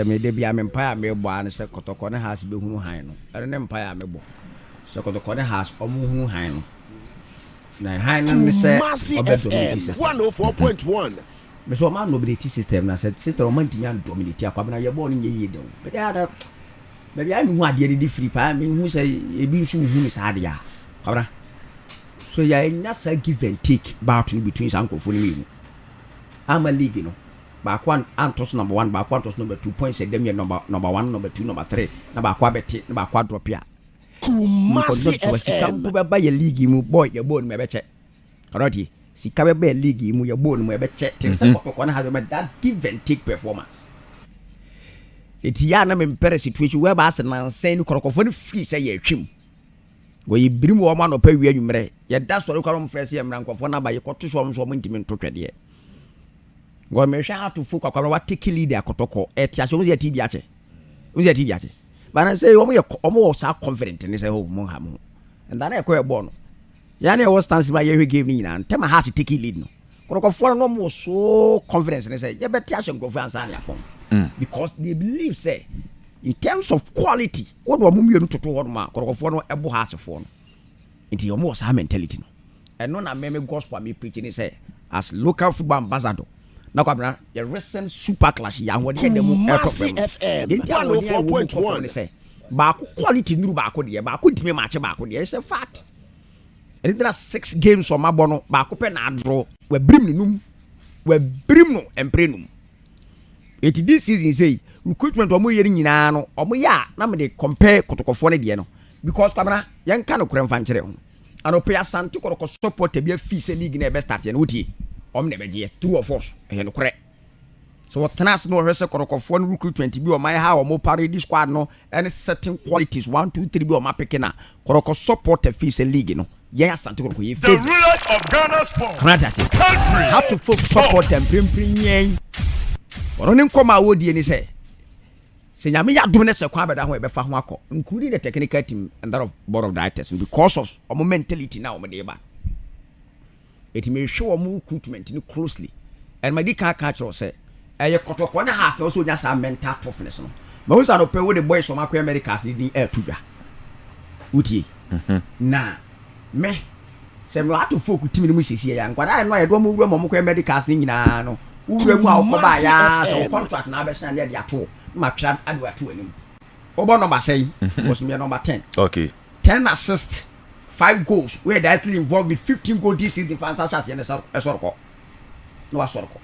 me de bia me empire me bo an se Kotoko ne has be hunu han no ere ne empire me bo se Kotoko ne has omu hunu han no na han no se FM 104.1 me so man nobility system na se system man timi an dominate akwabena ye bo no ye de but ada baby I hu ade de free pa me hu se e bi nsu hu ni sa ade ya kwabena so ya nya sa give and take battle between sankofo ni me ama league no back one antos number 1 back one antos number 2 points them number 1 number 2 number 3 na back wa beti na back wa drop ya Kumasi FM be ba ye league mu boy ye bone me be che already sika be ba league mu ye bone mu be che te se Kotoko na have that give and take performance it ya na me mpere situation where ba na sen Kotoko for free say ye twim go ye birim wo ma no pa wi anwumre ye da so rekwaro mfrese ye mrankofo na ba ye koto so mo ntimi ntotwede go me sha to fuck akwa wa take lead Kotoko etia so ye tibi ache uzi tibi ache bana say omo sa confident ni say ho mo ha mo and then e ko e bo no ya na e was stance ba ye game ni na tema ha take lead no Kotoko no mo so confidence ni say ye beti ache ngofo ansa na akon because they believe say in terms of quality what do mo mienu toto ho ma Kotoko no ebo ha asefo no nti omo sa mentality no and no na me gospel me preaching ni say as local football ambassador na kwabna the recent super clash ya ho de dem FM 104.1 ba quality nuru ba ko de ba ko ntime match ba ko de it's a fact and there are 6 games on mabo no ba ko pe na draw we brim num we brim no emprenum it this season say recruitment omo yeri nyina no omo ya na me de compare Kotokofo ne de no because kwabna yen ka no kuremfa nkere ho anope asante Kotoko support e bia fee se league na be start ye no tie om ne beje true of us e no kore so what trans no hwese Kotokofo no recruitment bi o my how o parade squad no any certain qualities 1 2 3 bi o ma peke na Kotoko support e fee se league no yen asante Kotoko ye the rulers of Ghana sports country have to support them yen oro ne nkoma wodi ni say se nyame ya dum ne se kwa beda ho e be fa ho akọ including the technical team and that of board of directors because of our mentality now o de ba it may show our recruitment ni closely and my dika catch us say e Kotoko na has no so nya sa mental toughness no ma wo sa no pe wo the boys from akwa Americas ni air to dwa utie na me se no ato folk timi ni mu sisi ya nkwada no ye do mo wura mo kwa Americas ni nyina no wura mu a okoba ya so contract na abesa na de ato ma twa adu ato anim obo number say was me number 10 okay 10 assists 5 goals we are directly involved with 15 goals this season fantastic and esorko no asorko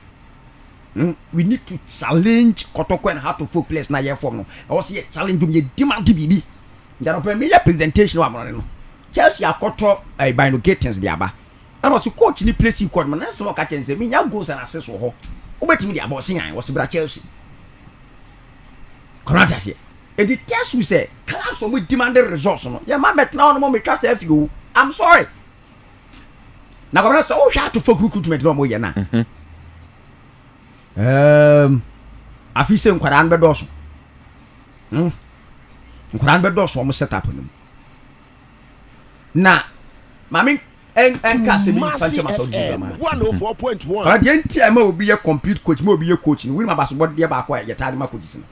we need to challenge Kotoko and how to folk place na year form no I was here challenge them ye demand bibi njaro pe me presentation wa mo no Chelsea akoto by no gatings dia ba and also coach ni place equal man so ka chense me nya goals and assists wo ho obetimi dia ba osinyan was bra Chelsea konata se e di test we say class we demand results no ya ma bet na no me twa say you I'm sorry na ko na so o hwa to folk recruitment no mo ye na afi se nkwara be do so nkwara be do so o mo set up no na mami enka se bi fanche maso di ma 104.1 radiant am obi ye compete coach mo obi ye coach ni we ma baso bod de ba ko ye tade ma coach sin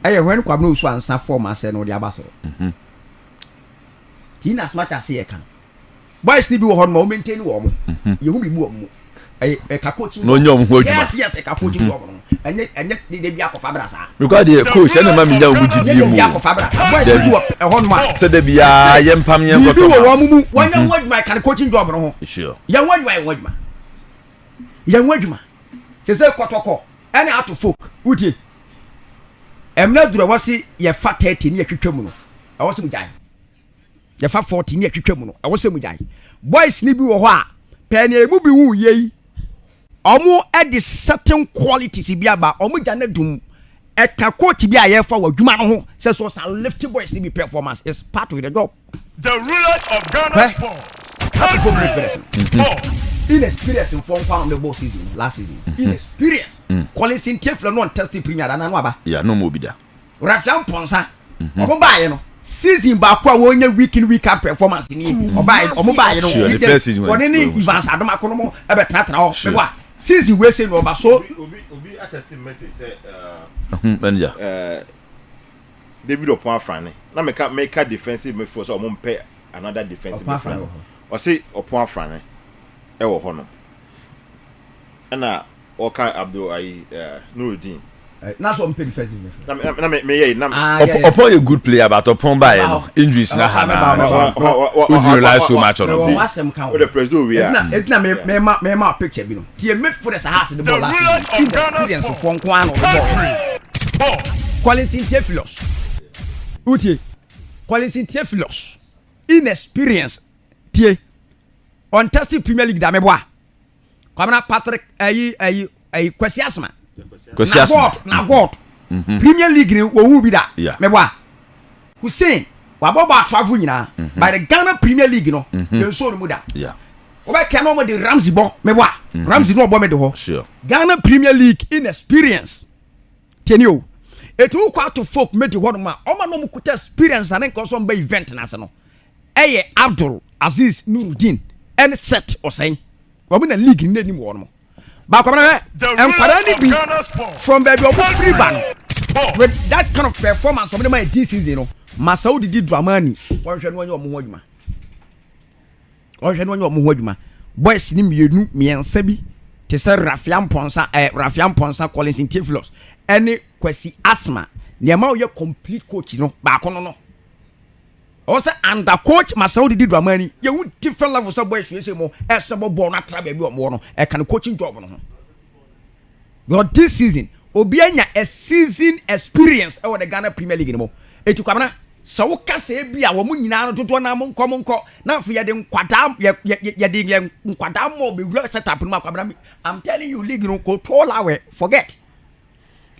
eye when kwabna osu ansa form ase no de abaso tin as much as ye kan boys ni bi wo ho no maintain wo mo ye hu bi bu wo mo ka coach no nyom ho adwuma yes ka coach wo mo enye de bi akofa bra sa because the coach ene ma mi nya ogu gidi mu akofa bra boys bi wo e ho no ma se de bia ye mpam ye ngoto ma wo mu wanya wadwuma kan coaching job no ho sure ya wadwuma se Kotoko ene ato folk utie emna dura wasi ye fa 30 ni atwetwam no e wose mu jai ye fa 40 ni atwetwam no e wose mu jai boys ni bi wo ho a pe na emu bi wu yei omo e de certain qualities bi aba omo ja na dum e ka coach bi a ye fa wadwuma no ho se so sa lift boys ni bi performance is part of the job the rulers of Ghana sports inexperience in form found the boss season last season inexperience calling sin tiefle no testing premier da na no aba ya no mo bi da Russian ponsa omo baaye no season ba kwa wo nya week in week up performance ni omo baaye no the first season one ni Evans Adoma kono mo e be tratra o me wa season we say no ba so obi attesting message say manager David upon Frane na make a defensive midfield so mo pay another defensive midfield o say upon Frane e wo ho no na Oka Abdul Nuruddin na so pay defensive midfield na me upon a good player but upon by injuries na hana we rely so much on him with the Prez do we are it na me picture bi no tie midfield as has the ball last experience for nkwano the ball quality Theophilus utie quality Theophilus inexperience tie on testing Premier League da me boa kwamna Patrick Kwesi Asma na God Premier League ni wo wu bi da me boa Hussein wa boba travel nyina by the Ghana Premier League no ye so no mu da oba ke no mo de Ramsey bo me boa Ramsey no bo me de ho sure Ghana Premier League inexperience tieni o etu kwa to folk me de ho no ma o ma no mu kuta experience and nko so mba event na se no eye Abdul Aziz Nuruddin and set osen obi na league ni anim wo no ba kwa na enkwara ni bi from baby obu free ban with that kind of performance of my this season no Masao Didi Dramani wonhwe no anya omo adwuma wonhwe no anya omo adwuma boys ni mienu miensa bi te se Rafiam Ponsa Collins Theophilus any Kwesi Asma niama wo ye complete coach no ba kono no also under coach Masao Didi Dramani ye would different levels of boys we say mo esebo ball na tra baby omo no e kan coaching job no but this season obi anya a season experience e wo the Ghana Premier League no eti kwamna so wo kasa e bia wo nyina no toto na mo nko na afa ye de nkwada ye de nkwada mo be wura setup no kwamna I'm telling you league no ko to lawe forget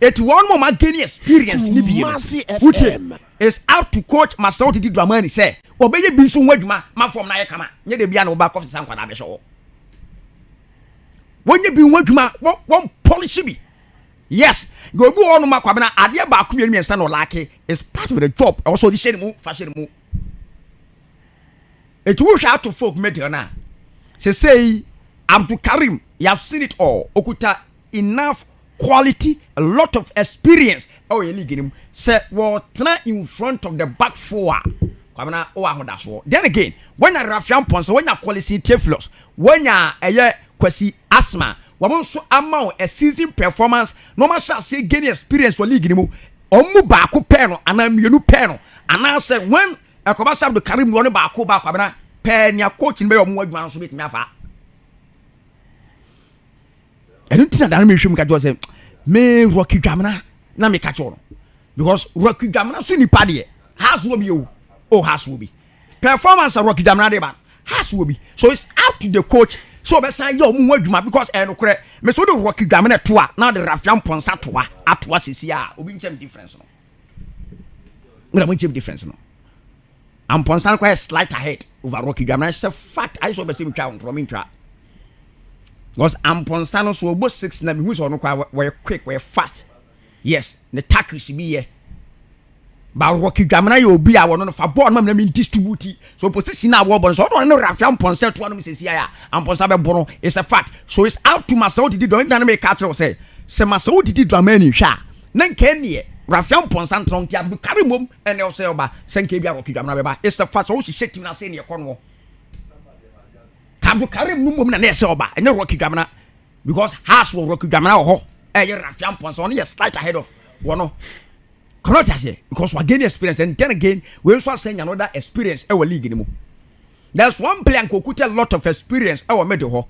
it one more gain experience ni bi no is out to coach Masao Didi Dramani say obeye bi nso wadwuma ma form na ye kama nye de bia na wo ba coffee san kwada be so wonye bi wadwuma won polish bi yes go bu onu makwabena ade ba akumi enu ensa no lake is part of the job also the share mu fashion mu it will shout to folk mediana say Abdul Karim you have seen it all okuta enough quality a lot of experience oh ye league nim say we try in front of the back four kwabena o ahoda so then again when Rafiam Ponsa when ya quality Theophilus when ya Kwesi Asma wamon so amount a season performance no ma sha say gain experience for league ni mu omu ba ko pe no ana mienu pe no ana say when akoba Abdul Karim no ba ko ba kwabena pe nya coach ni be omu adwuma so betimi afa enu tina dan me hwem ka jo say me Rocky Dwamna na me ka cho no because Rocky Dwamna so ni pa de has wo bi o has wo bi performance of Rocky Dwamna de ba has wo bi so it's up to the coach so be say yo mu adwuma because no kure me so do Rocky Dwamna to a now the Rafiam Ponsa to a atwa sisi a obi nchem difference no we don't difference no am Ponsa quite slight ahead over Rocky Dwamna it's a fact I so be say ntwa from ntwa because am Ponsa no so obo 6 na me hu so no kwa we quick we fast yes the tackles be here ba Rocky Dwamna yo obi a wono no fa ball na me distribute so position na wo bon so don no Rafiam Ponsa to no sesi ya am Ponsa be boro it's a fact so it's out to Masao Didi don na me catch say Masao Didi Dramani hwa na nka ne Rafiam Ponsa tron ti Abdul Karim mom ene o say oba senke bia Rocky Dwamna be ba it's a fact so she team na say ne kono Abdul Karim mom na say oba ene Rocky Dwamna because has wo Rocky Dwamna ho Rafiam Ponsa on you slight ahead of one cannot say because we gain experience and then again we also saying another experience our league anymore. There's one player who could a lot of experience our middle ho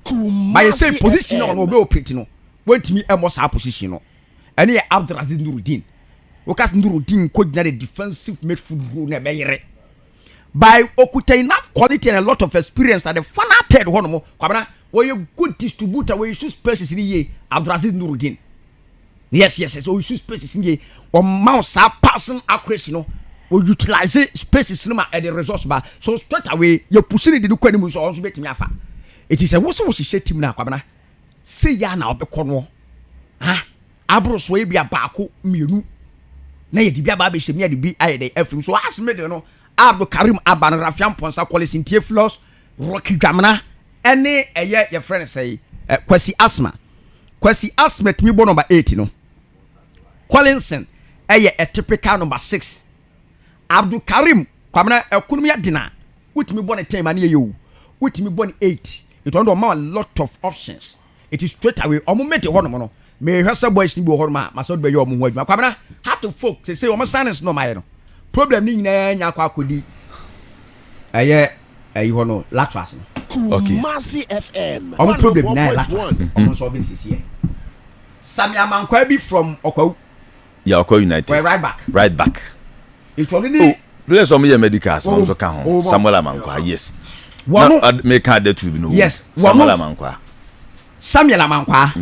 by say position on obe operating no want me a most position no and here Abdul Aziz Nuruddin because Nuruddin could the defensive midfield role na be by okuta enough quality and a lot of experience at the final third one mo kwabana we a good distributor we use spaces in ye Abdul Aziz Nuruddin yes so we use spaces in ye or mouse are passing accuracy no we utilize spaces no at the resource bar so straight away you pushing the do any so also bet me afa it is a what she team na kwabana say ya na obekọ no ha abros we bia baako mienu na ye di bia ba be hye me de bi aye de afim so as me de no Abdul Karim Aban Rafiam Ponsa Collins Theophilus Rocky Dwamna ene eye your friend say Kwesi Asma Kwesi Asmet mi bo number 8 no. Collinson a typical number 6. Abdul Karim kwamna ekunum ya dina. Witimi bo ne 10 ane you. Witimi bo ne 8. It want a lot of options. It is straight away. Omo mete ho no. Me hwese boys ni bo ho ma so be ye omo ho adwuma. Kwamna how to folk say omo silence no my no. Problem ni nyina nya kwa akodi. You know, Latras. Okay. Kumasi FM. Our problem now, Latras. Almost solving this here. Samia Mankwabi from Oko. Yeah, Oko United. We're right back. Right back. It's already. There's some medical. Also can Samuel Amankwa. Yes. One make a de no. Yes. Samuel Amankwa. Samuel Amankwa.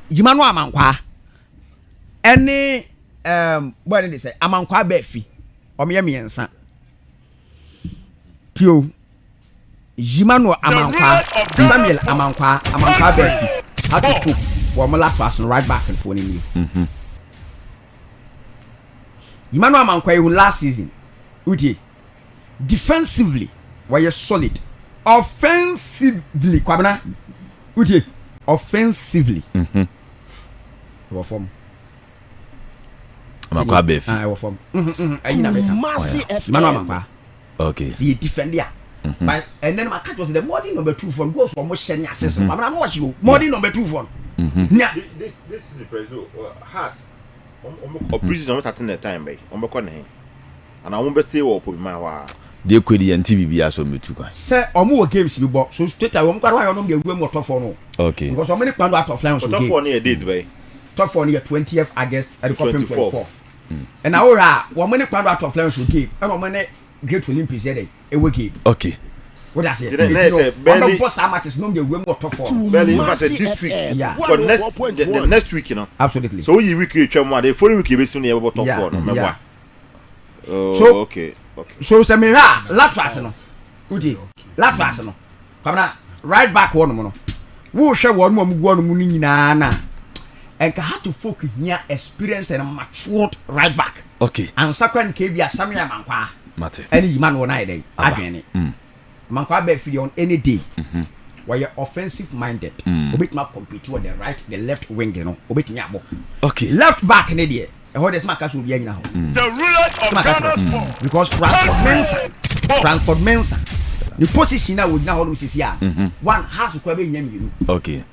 Jimano Amankwa. Any what did they say? Amankwa Befi. Omiemi ensa. Tio. Jimano Amankwa, Samuel Amankwa Befi. How to cook for Latras right back and for me. Jimano Amankwa who last season. Uti. Defensively, were you solid. Offensively, Kwabena. Uti. Offensively. Form. Amankwa Befi. I form. Kumasi FM. Okay. See defender. But and then my cat was the modern number 2 phone goes for most shiny assessment. I'm not watching you. Modern number 2 phone. Yeah. This is the president has prison not attend the time by and I won't be stay up with my they could the NTV as on me too. Sir, or more games you bought so straight I won't go on the room of top phone. Okay. Because so many pound out of line top phone near date by top phone near 20th August at the 24th. And now 1 minute pound out of line should give and 1 minute great Olympics a week. Okay. What I say? Barely boss how much is no the room of top phone. Barely this week. Yeah. The next week, you know. Absolutely. So you week you the following week you be about top 4 remember. So okay. So Samira Latras no. Uti. Latras no. Come na right back one no. Wo hwe one mo go no mu nyina na. And how to folk here experience and matured right back. Okay. And second KB Samia Mankwa. Mate. Any man one day. Adwene. Mankwa be free on any day. Where you're offensive minded. Obit ma compete with the right, the left wing, you know. Obit nyabo. Okay. Left back in the how does Marcus will be now? The rulers of Ghana sport. Because Transford Mensa. The position now would now always see one has to be you. Okay.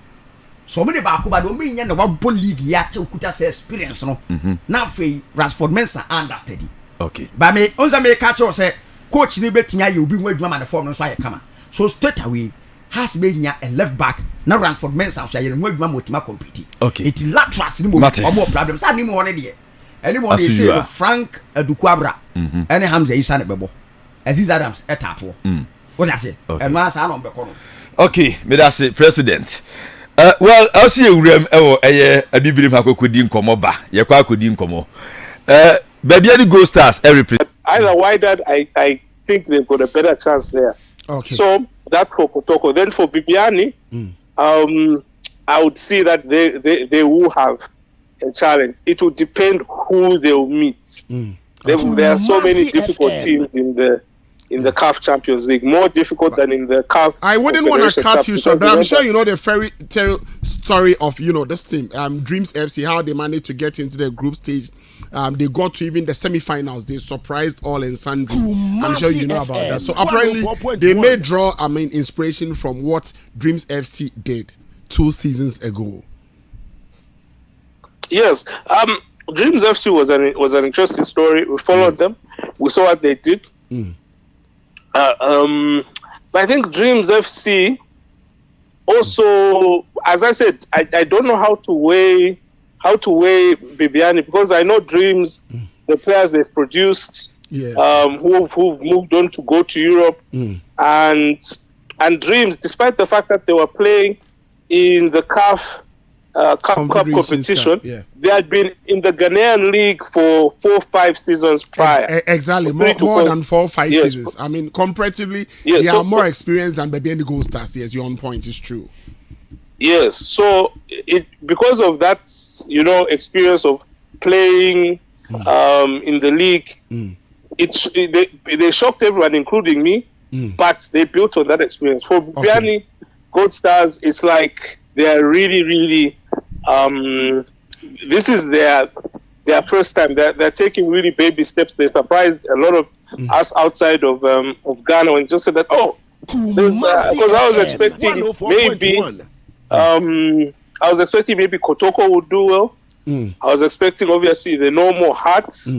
So many back but don't mean the one league yet to put us experience no. Now free Transford Mensa understudy. Okay. But me once me catch or say coach ni betia you be wait man the form no so I come. So straight away has made a left back now Transford Mensa so you wait man with compete. Okay. It latras ni more problems. I need more there. Anyone they say Frank Edukwabra any Hamza Isa Bebo Aziz Adams etato what I say and once I don't be okay me that's it president well I'll see you rem a biblim akokodi nkomo ba ye kwa akodi nkomo baby any Gold Stars every either Wydad I think they've got a better chance there. Okay, so that's for Kotoko. Then for Bibiani I would see that they will have a challenge. It will depend who they will meet. There are so many difficult teams in the CAF Champions League, more difficult than in the CAF. I wouldn't want to cut you short, but I'm sure you know the fairy tale story of this team, Dreams FC, how they managed to get into the group stage. They got to even the semi-finals. They surprised all and sundry. I'm sure you know about that. So apparently they may draw inspiration from what Dreams FC did 2 seasons ago. Yes, Dreams FC was an interesting story. We followed them. We saw what they did. But I think Dreams FC also, as I said, I don't know how to weigh Bibiani because I know Dreams, the players they've produced, who've moved on to go to Europe, and Dreams, despite the fact that they were playing in the CAF Cup competition, they had been in the Ghanaian league for 4-5 seasons prior. Exactly, more than 4-5 seasons. I mean, comparatively, they are more experienced than Baby and the Gold Stars. Yes, you're on point. It's true. Yes, so because of that, experience of playing in the league, they shocked everyone, including me. But they built on that experience. For Bibiani Gold Stars, it's like they are really, really this is their first time. They're taking really baby steps. They surprised a lot of us outside of Ghana and just said that, because I was expecting maybe Kotoko would do well. I was expecting obviously the normal Hearts.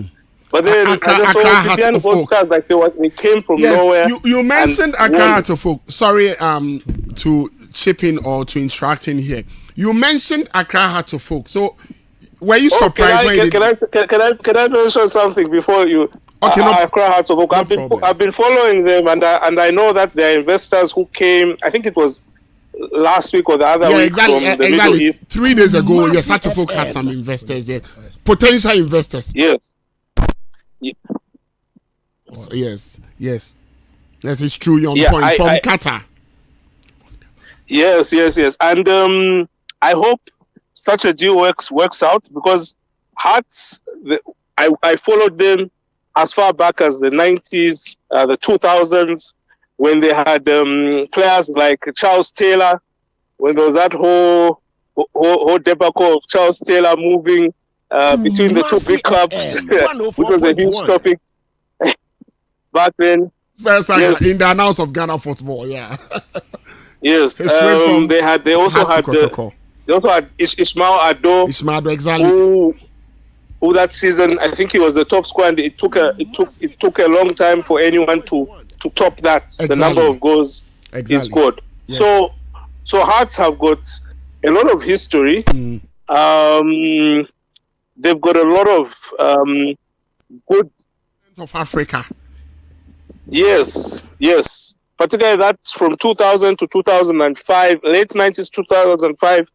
But then I just saw Vivian Blackstars, like they came from nowhere. You mentioned Accra Heartsofoak. Sorry, to chip in or to interact in here. You mentioned Accra Heartsofoak. So were you surprised? Can I mention something before you? Okay, Accra Heartsofoak. I've been following them, and I know that there are investors who came. I think it was last week or the other week from the Middle East. 3 days ago, yes, Heartsofoak has some investors there, potential investors. Yes. Yes. That is true. You're on point from Qatar. Yes. And I hope such a deal works out, because Hearts, I followed them as far back as the 90s, the 2000s, when they had players like Charles Taylor, when there was that whole debacle of Charles Taylor moving between the two big clubs, which was a huge topic back then. First time in the announce of Ghana football, yeah. Yes, they also had Ismail Ado, exactly. Who that season, I think he was the top scorer, and it took a long time for anyone to top that, exactly. The number of goals he scored. Yes. So Hearts have got a lot of history. They've got a lot of good of Africa. Yes. Particularly that's from 2000 to 2005, late 90s, 2005,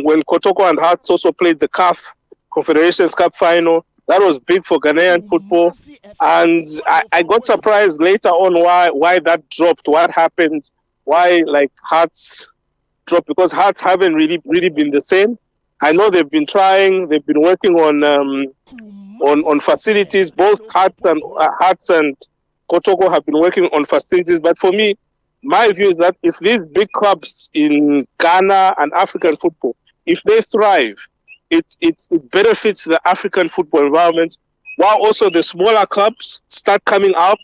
when Kotoko and Hearts also played the CAF Confederations Cup final. That was big for Ghanaian football, and I got surprised later on why that dropped. What happened? Why Hearts dropped? Because Hearts haven't really been the same. I know they've been trying. They've been working on facilities. Both Hearts and Kotoko have been working on facilities. But for me, my view is that if these big clubs in Ghana and African football, if they thrive, it benefits the African football environment, while also the smaller clubs start coming up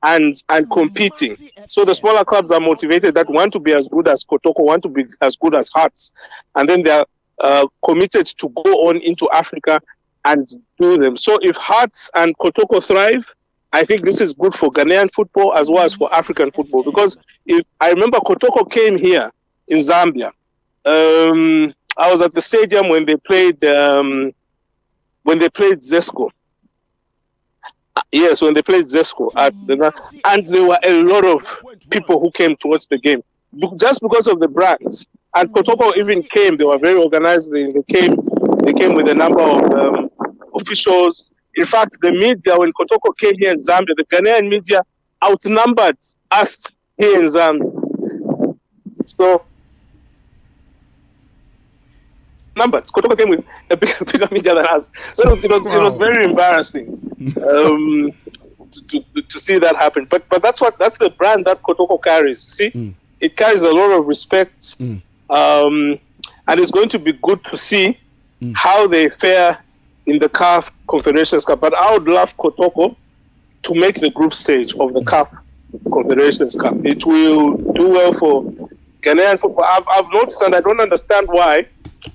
and competing. So the smaller clubs are motivated, that want to be as good as Kotoko, want to be as good as Hearts, and then they are committed to go on into Africa and do them. So if Hearts and Kotoko thrive, I think this is good for Ghanaian football as well as for African football. Because if I remember, Kotoko came here in Zambia. I was at the stadium when they played Zesco. Yes, when they played Zesco and there were a lot of people who came to watch the game just because of the brand. And Kotoko even came. They were very organized. They came with a number of officials. In fact, the media, when Kotoko came here in Zambia, the Ghanaian media outnumbered us here in Zambia. So, numbers. Kotoko came with a bigger media than us. So it was very embarrassing to see that happen. But that's the brand that Kotoko carries. You see, it carries a lot of respect, and it's going to be good to see how they fare in the CAF Confederations Cup. But I would love Kotoko to make the group stage of the CAF Confederations Cup. It will do well for Ghanaian football. I've noticed, and I don't understand why,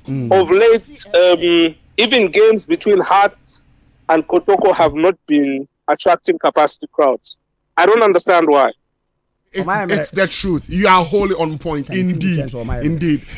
of late, even games between Hearts and Kotoko have not been attracting capacity crowds. I don't understand why. It's the truth. You are wholly on point. Indeed.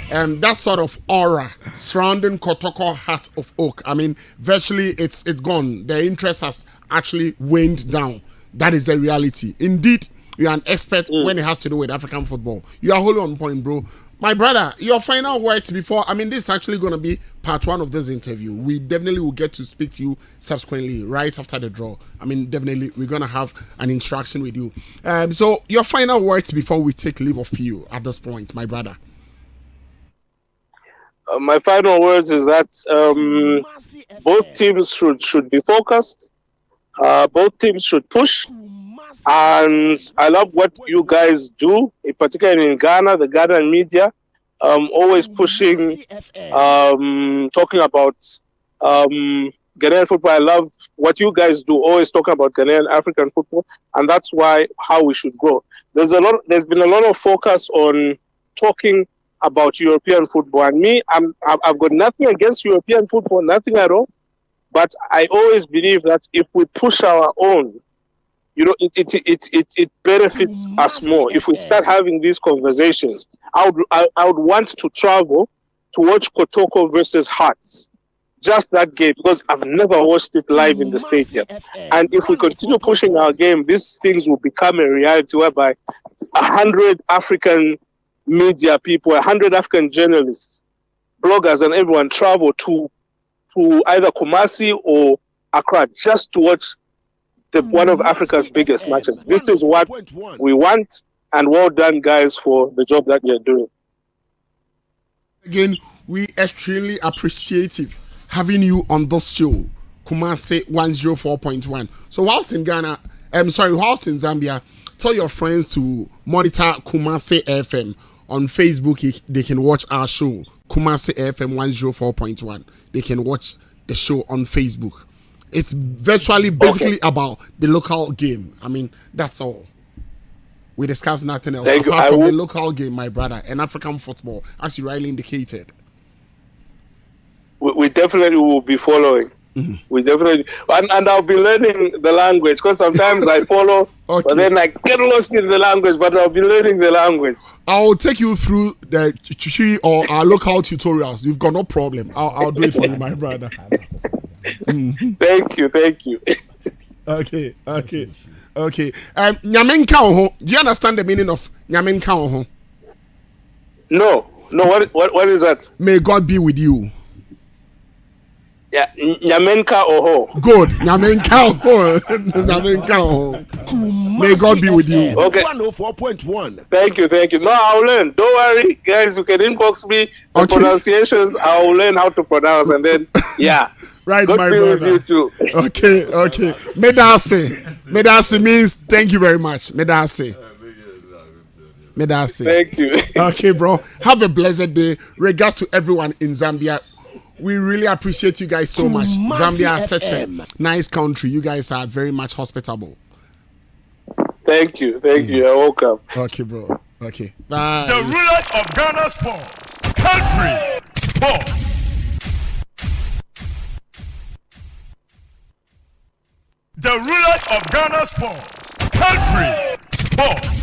That sort of aura surrounding Kotoko Heartsofoak, I mean, virtually it's gone. The interest has actually waned down. That is the reality. Indeed, you are an expert when it has to do with African football. You are wholly on point, bro. My brother, your final words before, I mean, this is actually going to be part 1 of this interview. We definitely will get to speak to you subsequently, right after the draw. I mean, definitely, we're going to have an interaction with you. So, your final words before we take leave of you at this point, my brother. My final words is that both teams should be focused. Both teams should push. And I love what you guys do, particularly in Ghana, the Ghanaian media. always pushing, talking about Ghanaian football. I love what you guys do, always talking about Ghanaian African football, and that's how we should grow. There's been a lot of focus on talking about European football, and me, I've got nothing against European football, nothing at all. But I always believe that if we push our own, it benefits us more. If we start having these conversations, I would want to travel to watch Kotoko versus Hearts. Just that game, because I've never watched it live in the stadium. And if we continue pushing our game, these things will become a reality whereby 100 African media people, 100 African journalists, bloggers, and everyone travel to either Kumasi or Accra just to watch one of Africa's biggest matches. This is what we want, and well done, guys, for the job that you're doing. Again, we extremely appreciate it having you on this show, Kumasi 104.1. So whilst in whilst in Zambia, tell your friends to monitor Kumasi FM on Facebook. They can watch our show, Kumasi FM 104.1. They can watch the show on Facebook. It's basically about the local game. I mean, that's all. We discuss nothing else apart from the local game, my brother, and African football, as you rightly indicated. We definitely will be following. Mm-hmm. We definitely, and I'll be learning the language, because sometimes I follow, but then I get lost in the language. But I'll be learning the language. I'll take you through the Chichi or our local tutorials. You've got no problem. I'll do it for you, my brother. Mm-hmm. Thank you. Okay. Nyamenka. Do you understand the meaning of Nyamenka? No. What is that? May God be with you. Yeah, Nyamenka Oho. Good. Nyamenka Oho. Nyamenka Oho. May God be with you. Okay. 104.1. Thank you. No, I'll learn. Don't worry, guys. You can inbox me the pronunciations. I'll learn how to pronounce, and then right, God my be brother. With you too. Okay. Medase means thank you very much. Medase. Thank you. Okay, bro. Have a blessed day. Regards to everyone in Zambia. We really appreciate you guys so much. Zambia is such a nice country. You guys are very much hospitable. Thank you. You're welcome. Okay, bro. Okay. Bye. The rulers of Ghana sports. Country sports. The rulers of Ghana sports. Country sports.